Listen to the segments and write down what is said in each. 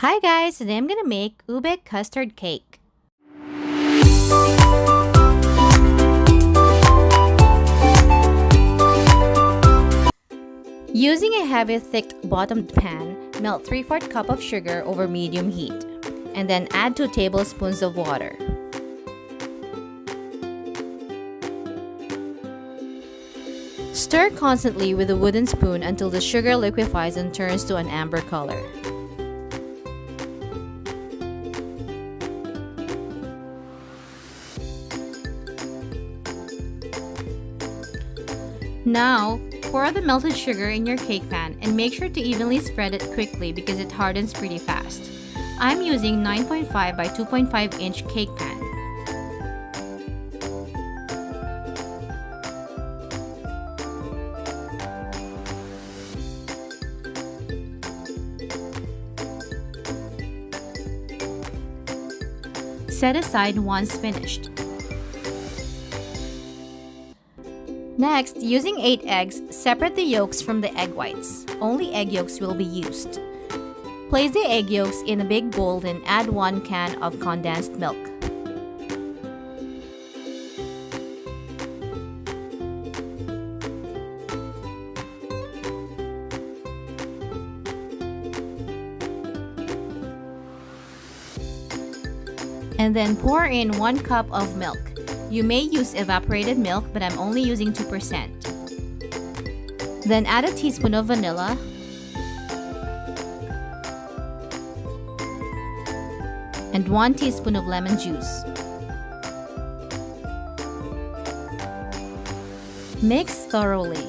Hi guys, today I'm gonna make ube custard cake. Using a heavy thick bottomed pan, melt 3/4 cup of sugar over medium heat, and then add 2 tablespoons of water. Stir constantly with a wooden spoon until the sugar liquefies and turns to an amber color. Now, pour the melted sugar in your cake pan and make sure to evenly spread it quickly because it hardens pretty fast. I'm using 9.5 by 2.5 inch cake pan. Set aside once finished. Next, using 8 eggs, separate the yolks from the egg whites. Only egg yolks will be used. Place the egg yolks in a big bowl and add 1 can of condensed milk. And then pour in 1 cup of milk. You may use evaporated milk, but I'm only using 2%. Then add a teaspoon of vanilla, and 1 teaspoon of lemon juice. Mix thoroughly.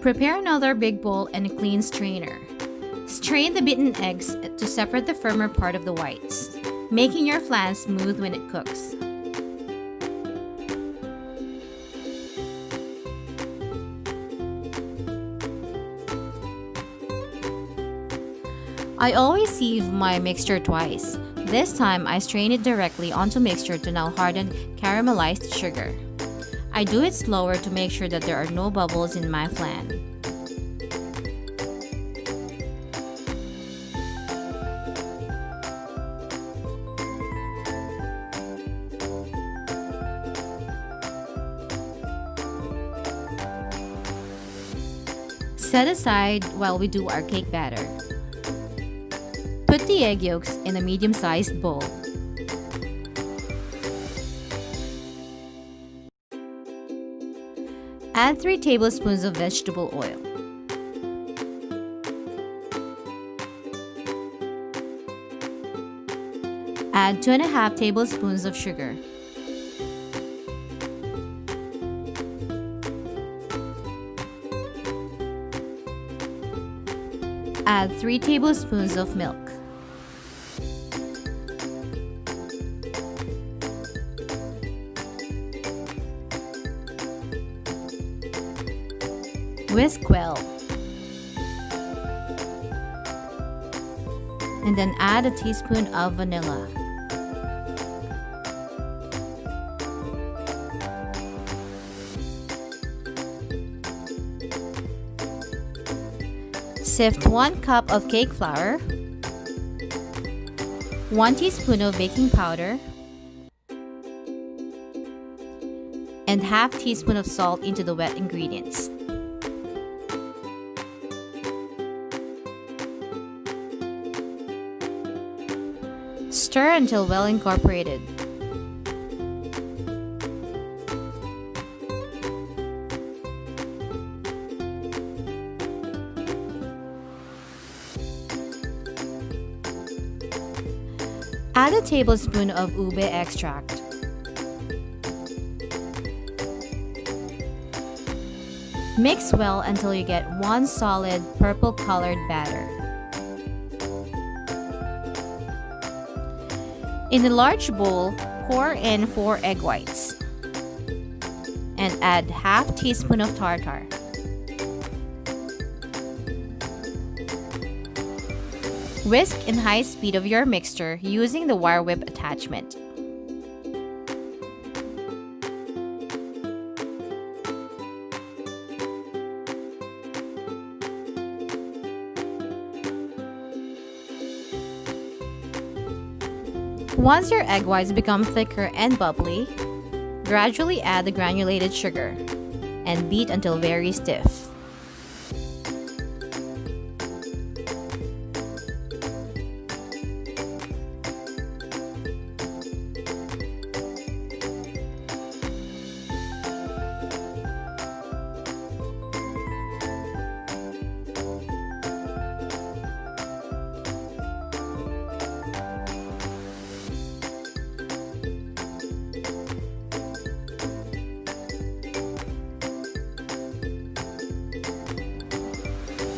Prepare another big bowl and a clean strainer. Strain the beaten eggs to separate the firmer part of the whites, making your flan smooth when it cooks. I always sieve my mixture twice. This time I strain it directly onto mixture to now harden caramelized sugar. I do it slower to make sure that there are no bubbles in my flan. Set aside while we do our cake batter. Put the egg yolks in a medium-sized bowl. Add 3 tablespoons of vegetable oil. Add 2.5 tablespoons of sugar. Add 3 tablespoons of milk. Whisk well. And then add a teaspoon of vanilla. Sift 1 cup of cake flour, 1 teaspoon of baking powder, and half teaspoon of salt into the wet ingredients. Stir until well incorporated. Add a tablespoon of ube extract. Mix well until you get one solid purple-colored batter. In a large bowl, pour in 4 egg whites and add half teaspoon of tartar. Whisk in high speed of your mixture using the wire whip attachment. Once your egg whites become thicker and bubbly, gradually add the granulated sugar and beat until very stiff.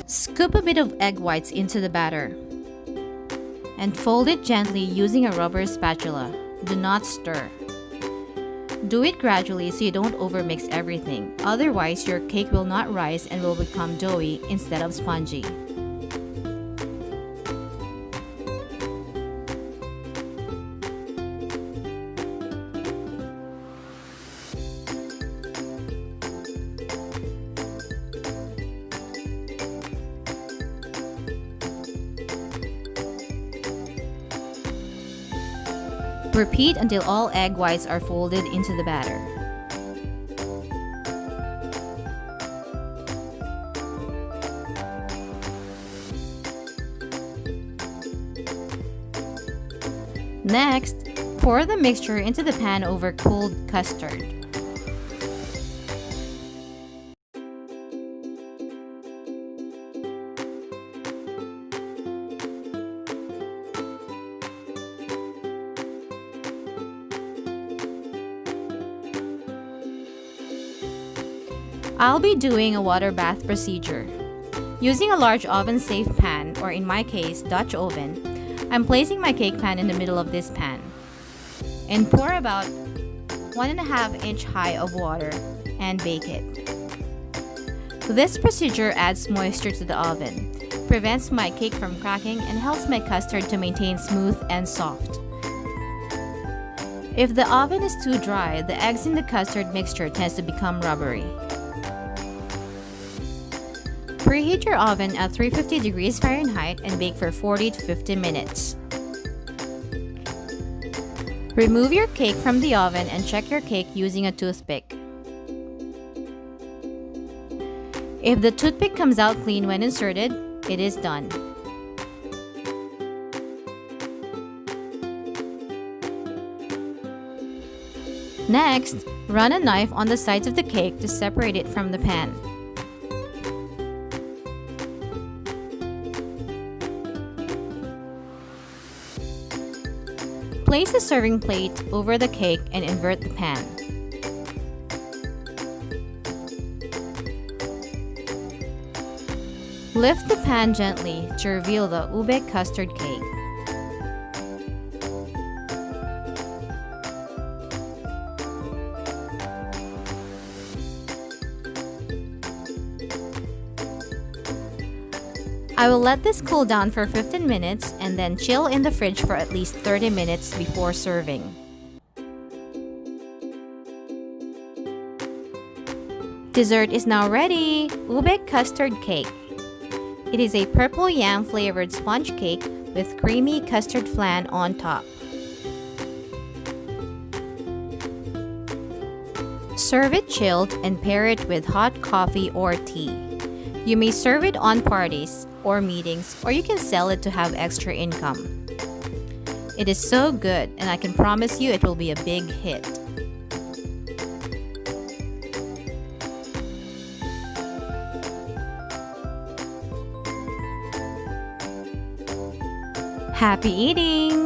Scoop a bit of egg whites into the batter and fold it gently using a rubber spatula. Do not stir. Do it gradually so you don't overmix everything. Otherwise, your cake will not rise and will become doughy instead of spongy. Repeat until all egg whites are folded into the batter. Next, pour the mixture into the pan over cooled custard. I'll be doing a water bath procedure. Using a large oven-safe pan, or in my case, Dutch oven, I'm placing my cake pan in the middle of this pan and pour about 1.5 inch high of water and bake it. This procedure adds moisture to the oven, prevents my cake from cracking, and helps my custard to maintain smooth and soft. If the oven is too dry, the eggs in the custard mixture tends to become rubbery. Preheat your oven at 350 degrees Fahrenheit and bake for 40 to 50 minutes. Remove your cake from the oven and check your cake using a toothpick. If the toothpick comes out clean when inserted, it is done. Next, run a knife on the sides of the cake to separate it from the pan. Place a serving plate over the cake and invert the pan. Lift the pan gently to reveal the Ube custard cake. I will let this cool down for 15 minutes and then chill in the fridge for at least 30 minutes before serving. Dessert is now ready! Ube custard cake. It is a purple yam flavored sponge cake with creamy custard flan on top. Serve it chilled and pair it with hot coffee or tea. You may serve it on parties or meetings, or you can sell it to have extra income. It is so good, and I can promise you it will be a big hit. Happy eating!